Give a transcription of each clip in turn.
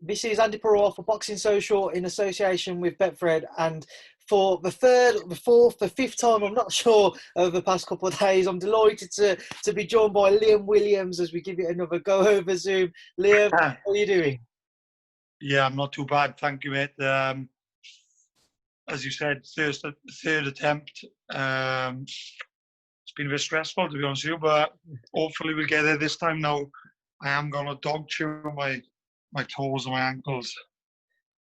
This is Andy Purewal for Boxing Social in association with Betfred, and for the fourth, the fifth time, I'm not sure, over the past couple of days, I'm delighted to be joined by Liam Williams as we give it another go over Zoom. Liam, how are you doing? Yeah, I'm not too bad, thank you, mate. As you said, third attempt. It's been a bit stressful, to be honest with you, but hopefully we'll get there this time now. I am going to dog chew my toes and my ankles.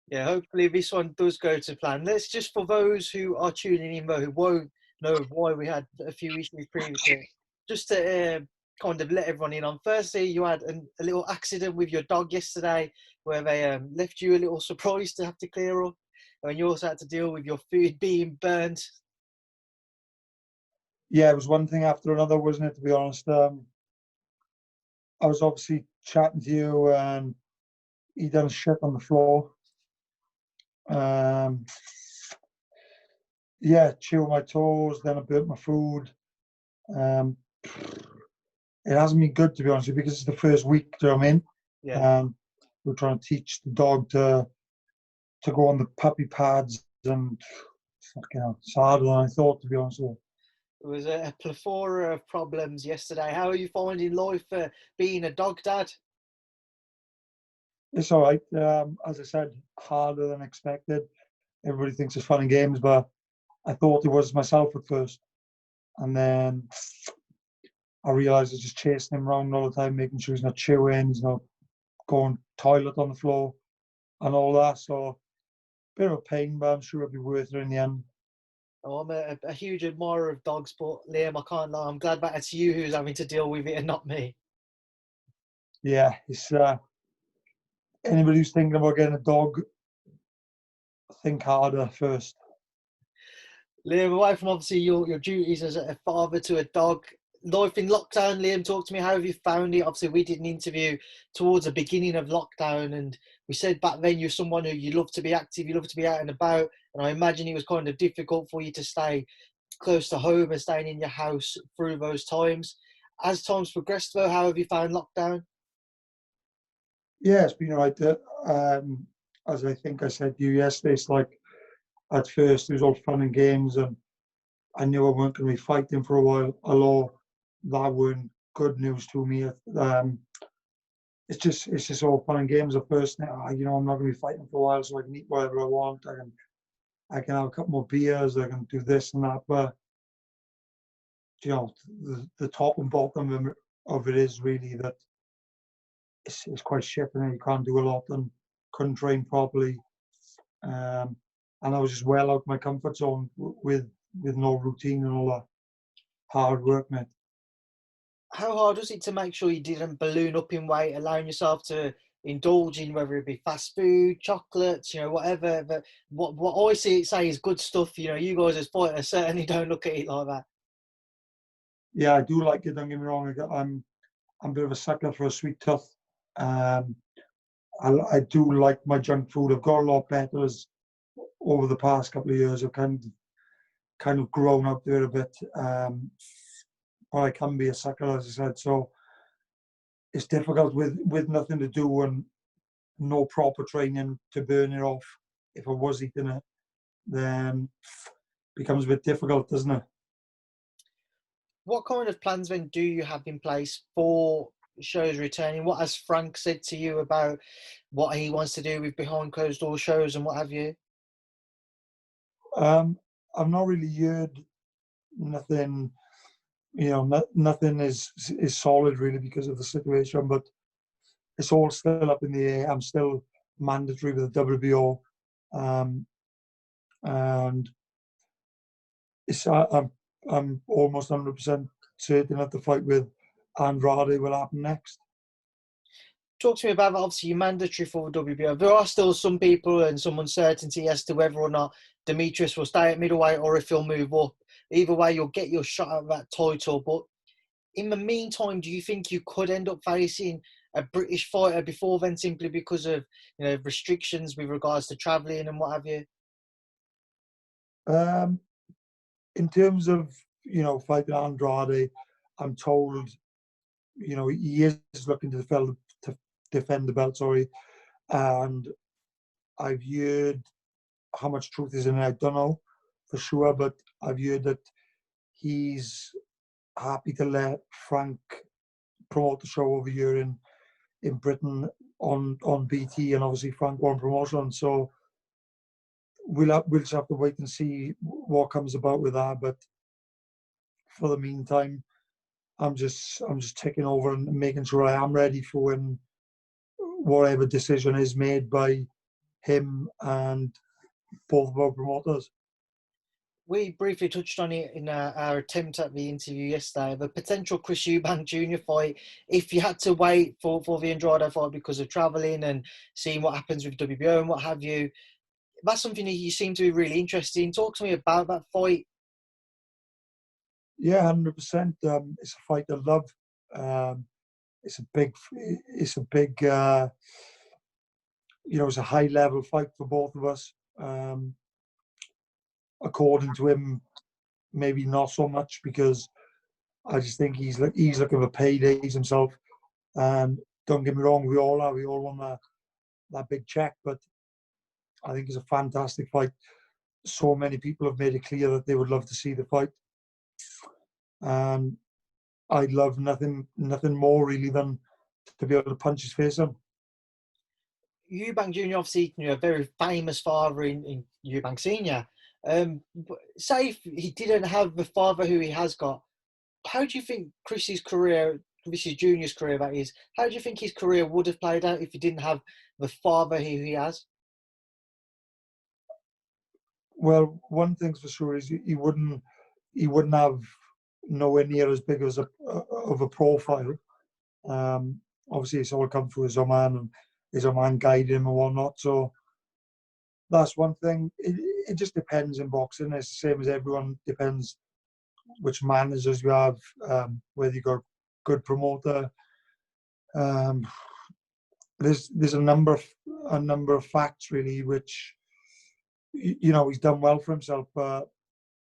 Yeah, hopefully this one does go to plan. Let's just, for those who are tuning in, though, who won't know why we had a few issues previously, just to kind of let everyone in on. Firstly, you had a little accident with your dog yesterday where they left you a little surprise to have to clear up. And you also had to deal with your food being burnt. Yeah, it was one thing after another, wasn't it, to be honest? I was obviously chatting to you and he done shit on the floor. Yeah, chewed my toes, then I burnt my food. It hasn't been good, to be honest with you, because it's the first week, do you know what I mean? Yeah. We're trying to teach the dog to go on the puppy pads, and fucking hell, it's harder than I thought, to be honest with you. It was a plethora of problems yesterday. How are you finding life being a dog dad? It's all right. As I said, harder than expected. Everybody thinks it's fun and games, but I thought it was myself at first. And then I realised I was just chasing him around all the time, making sure he's not chewing, he's not going toilet on the floor and all that. So, bit of a pain, but I'm sure it'll be worth it in the end. Oh, I'm a huge admirer of dogs, but Liam, I can't lie. I'm glad that it's you who's having to deal with it and not me. Yeah, it's anybody who's thinking about getting a dog, think harder first. Liam, away from obviously your duties as a father to a dog, life in lockdown, Liam, talk to me. How have you found it? Obviously, we did an interview towards the beginning of lockdown, and we said back then you're someone who you love to be active, you love to be out and about, and I imagine it was kind of difficult for you to stay close to home and staying in your house through those times. As times progressed, though, how have you found lockdown? Yeah, it's been all right. As I think I said to you yesterday, it's like at first it was all fun and games, and I knew I weren't going to be fighting for a while, although that weren't good news to me. It's just all fun and games at first. Now, I'm not going to be fighting for a while, so I can eat whatever I want. I can have a couple more beers. I can do this and that. But the top and bottom of it is really that it's quite shit, and you can't do a lot and couldn't train properly. And I was just well out of my comfort zone with no routine and all that hard work, mate. How hard was it to make sure you didn't balloon up in weight, allowing yourself to indulge in whether it be fast food, chocolates, whatever? But what I see it say is good stuff. You guys as fighters certainly don't look at it like that. Yeah, I do like it. Don't get me wrong. I'm a bit of a sucker for a sweet tooth. I do like my junk food. I've got a lot better over the past couple of years. I've kind of grown up there a bit. But I can be a sucker, as I said. So it's difficult with nothing to do and no proper training to burn it off. If I was eating it, then it becomes a bit difficult, doesn't it? What kind of plans then do you have in place for shows returning? What has Frank said to you about what he wants to do with behind closed door shows and what have you? I've not really heard nothing. Nothing is solid really because of the situation, but it's all still up in the air. I'm still mandatory with the WBO, and I'm almost 100% certain that the fight with Andrade will happen next. Talk to me about that. Obviously, you're mandatory for WBO. There are still some people and some uncertainty as to whether or not Demetrius will stay at middleweight or if he'll move up. Either way, you'll get your shot at that title. But in the meantime, do you think you could end up facing a British fighter before then, simply because of restrictions with regards to travelling and what have you? In terms of fighting Andrade, I'm told he is looking to defend the belt. Sorry, and I've heard how much truth is in it. I don't know for sure, but I've heard that he's happy to let Frank promote the show over here in Britain on BT, and obviously Frank won promotion. So we'll just have to wait and see what comes about with that. But for the meantime, I'm just taking over and making sure I am ready for when whatever decision is made by him and both of our promoters. We briefly touched on it in our attempt at the interview yesterday, the potential Chris Eubank Jr. fight. If you had to wait for the Andrade fight because of travelling and seeing what happens with WBO and what have you, that's something that you seem to be really interested in. Talk to me about that fight. Yeah, 100%. It's a fight I love. It's a big, it's a high level fight for both of us. According to him, maybe not so much, because I just think he's looking for paydays himself. And don't get me wrong, we all are. We all want that big check, but I think it's a fantastic fight. So many people have made it clear that they would love to see the fight, and I'd love nothing more really than to be able to punch his face in. Eubank Jr. obviously, a very famous father in Eubank Senior. Say if he didn't have the father who he has got, how do you think Chris's Junior's career, that is, how do you think his career would have played out if he didn't have the father who he has? Well, one thing's for sure is he wouldn't have nowhere near as big of a profile. Obviously, it's all come through his own man, and his own man guiding him and whatnot. So that's one thing. It just depends in boxing. It's the same as everyone. Depends which managers you have, whether you got a good promoter. There's a number of facts really, which he's done well for himself. But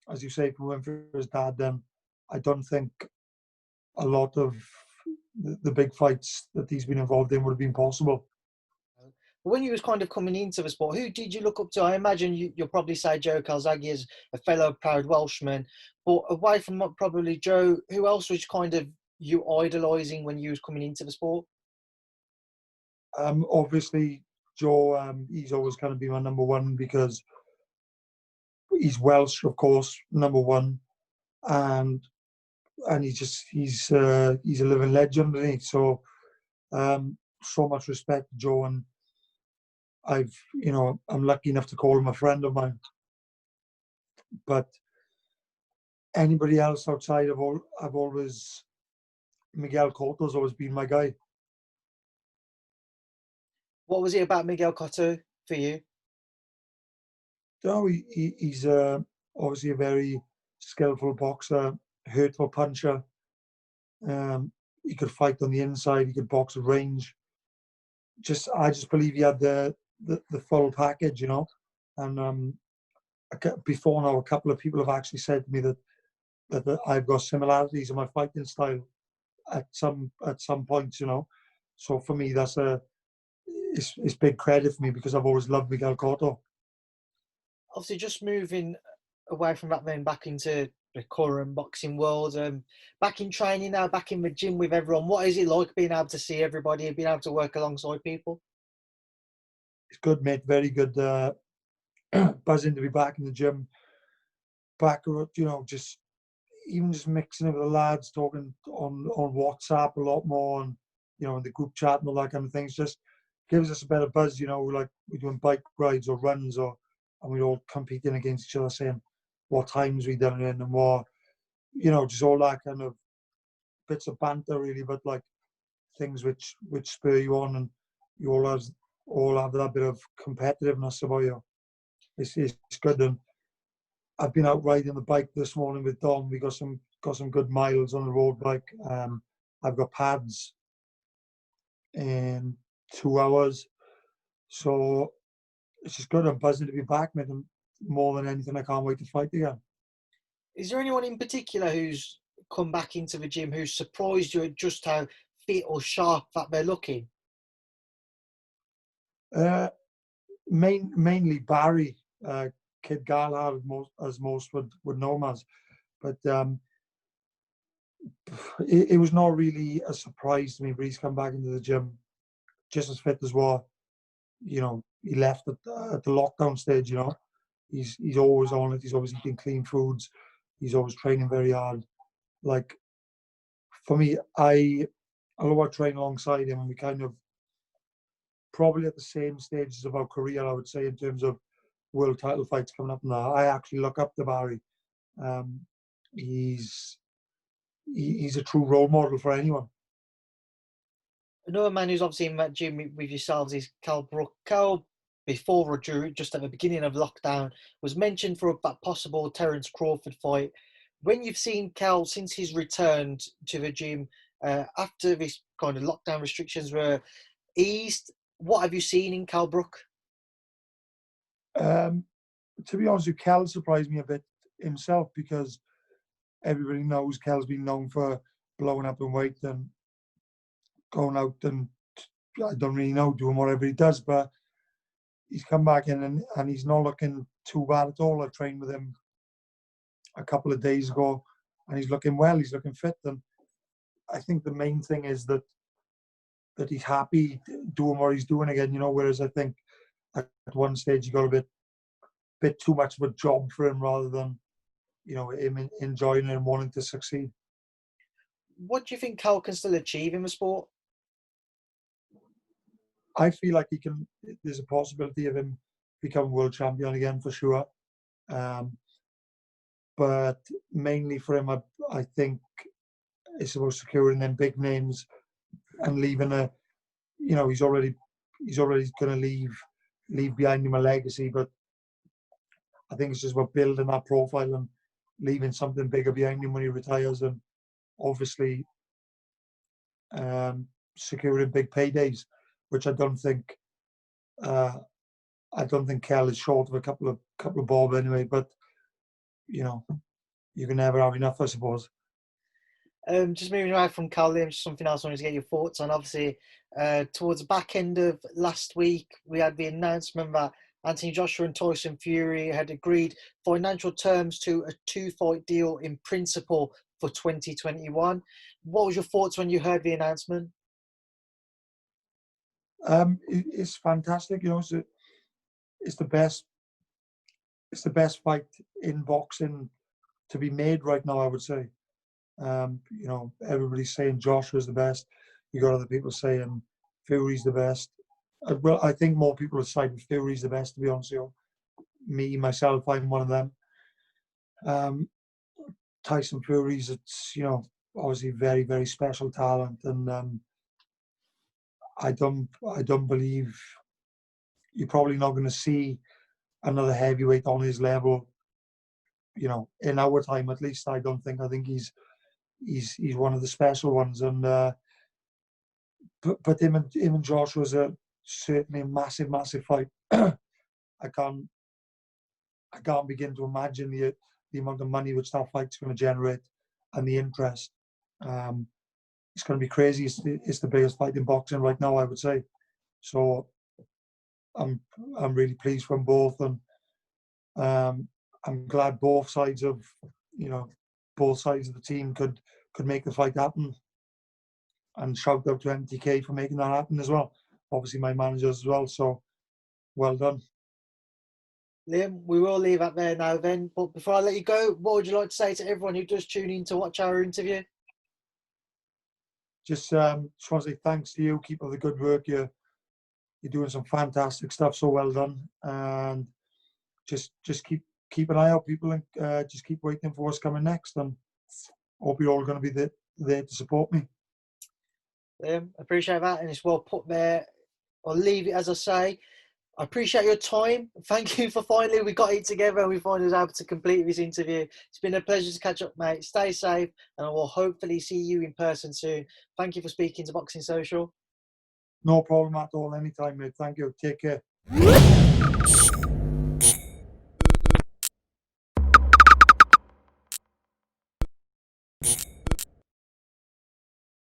as you say, if it went for his dad, then I don't think a lot of the big fights that he's been involved in would have been possible. When you was kind of coming into the sport, who did you look up to? I imagine you'll probably say Joe Calzaghe as a fellow proud Welshman, but away from probably Joe, who else was kind of you idolising when you was coming into the sport? Obviously, Joe, he's always going to be my number one because he's Welsh, of course, number one, and he's a living legend, isn't he? So, so much respect to Joe, and I'm lucky enough to call him a friend of mine. But anybody else outside I've always, Miguel Cotto's always been my guy. What was it about Miguel Cotto for you? So he's obviously a very skillful boxer, hurtful puncher. He could fight on the inside. He could box at range. I just believe he had the full package, And before now, a couple of people have actually said to me that I've got similarities in my fighting style at some points, So for me, it's big credit for me because I've always loved Miguel Cotto. Obviously, just moving away from that, then back into the current boxing world, back in training now, back in the gym with everyone. What is it like being able to see everybody and being able to work alongside people? It's good, mate. Very good. Buzzing to be back in the gym. Back, just mixing it with the lads, talking on WhatsApp a lot more, and in the group chat and all that kind of things. Just gives us a better buzz. Like we're doing bike rides or runs, and we're all competing against each other, saying what times we done it in and what, just all that kind of bits of banter really, but like things which spur you on, and you all have that bit of competitiveness about you. It's good. And I've been out riding the bike this morning with Dom. We got some good miles on the road bike. I've got pads in 2 hours, so it's just good. I'm buzzing to be back, mate. And more than anything, I can't wait to fight again. Is there anyone in particular who's come back into the gym who's surprised you at just how fit or sharp that they're looking? Mainly Barry, Kid Galahad, as most would know him as. But it was not really a surprise to me. But he's come back into the gym just as fit as what he left at the lockdown stage. He's always on it. He's always eating clean foods. He's always training very hard. Like for me, although I train alongside him, and we kind of probably at the same stages of our career, I would say, in terms of world title fights coming up now. I actually look up to Barry. He's a true role model for anyone. Another man who's obviously in that gym with yourselves is Cal Brook. Cal, before or during, just at the beginning of lockdown, was mentioned for a possible Terence Crawford fight. When you've seen Cal since he's returned to the gym after this kind of lockdown restrictions were eased, what have you seen in Cal Brook? To be honest with you, Cal surprised me a bit himself, because everybody knows Cal's been known for blowing up in weight and going out and, I don't really know, doing whatever he does, but he's come back in and he's not looking too bad at all. I trained with him a couple of days ago and he's looking well, he's looking fit. And I think the main thing is that he's happy doing what he's doing again, whereas I think at one stage he got a bit too much of a job for him rather than, him enjoying it and wanting to succeed. What do you think Cal can still achieve in the sport? I feel like there's a possibility of him becoming world champion again for sure. But mainly for him, I think it's about securing them big names and leaving he's already going to leave behind him a legacy, but I think it's just about building that profile and leaving something bigger behind him when he retires, and obviously securing big paydays, which I don't think Cal is short of a couple of bob anyway. But you can never have enough, I suppose. Just moving away from Cal, just something else I wanted to get your thoughts on. Obviously, towards the back end of last week, we had the announcement that Anthony Joshua and Tyson Fury had agreed financial terms to a 2-fight deal in principle for 2021. What was your thoughts when you heard the announcement? It's fantastic. It's the best fight in boxing to be made right now, I would say. Everybody's saying Joshua's the best. You got other people saying Fury's the best. Well, I think more people are siding Fury's the best, to be honest with you. Me, myself, I'm one of them. Tyson Fury's, it's, obviously very, very special talent. And I don't believe you're probably not going to see another heavyweight on his level, in our time at least. I think he's one of the special ones. And but him and Joshua's certainly a massive, massive fight. I can't begin to imagine the amount of money which that fight's going to generate and the interest. It's going to be crazy. It's the biggest fight in boxing right now, I would say. So I'm really pleased from both, and I'm glad both sides of the team could make the fight happen. And shout out to MTK for making that happen as well. Obviously my managers as well. So well done. Liam, we will leave that there now then. But before I let you go, what would you like to say to everyone who does tune in to watch our interview? Just want to say thanks to you. Keep up the good work. You're doing some fantastic stuff. So well done. And just keep an eye out, people, and just keep waiting for what's coming next. And hope you're all going to be there to support me. Appreciate that, and it's well put there. I'll leave it as I say. I appreciate your time. Thank you for we got it together and we finally was able to complete this interview. It's been a pleasure to catch up, mate. Stay safe, and I will hopefully see you in person soon. Thank you for speaking to Boxing Social. No problem at all. Anytime, mate. Thank you. Take care.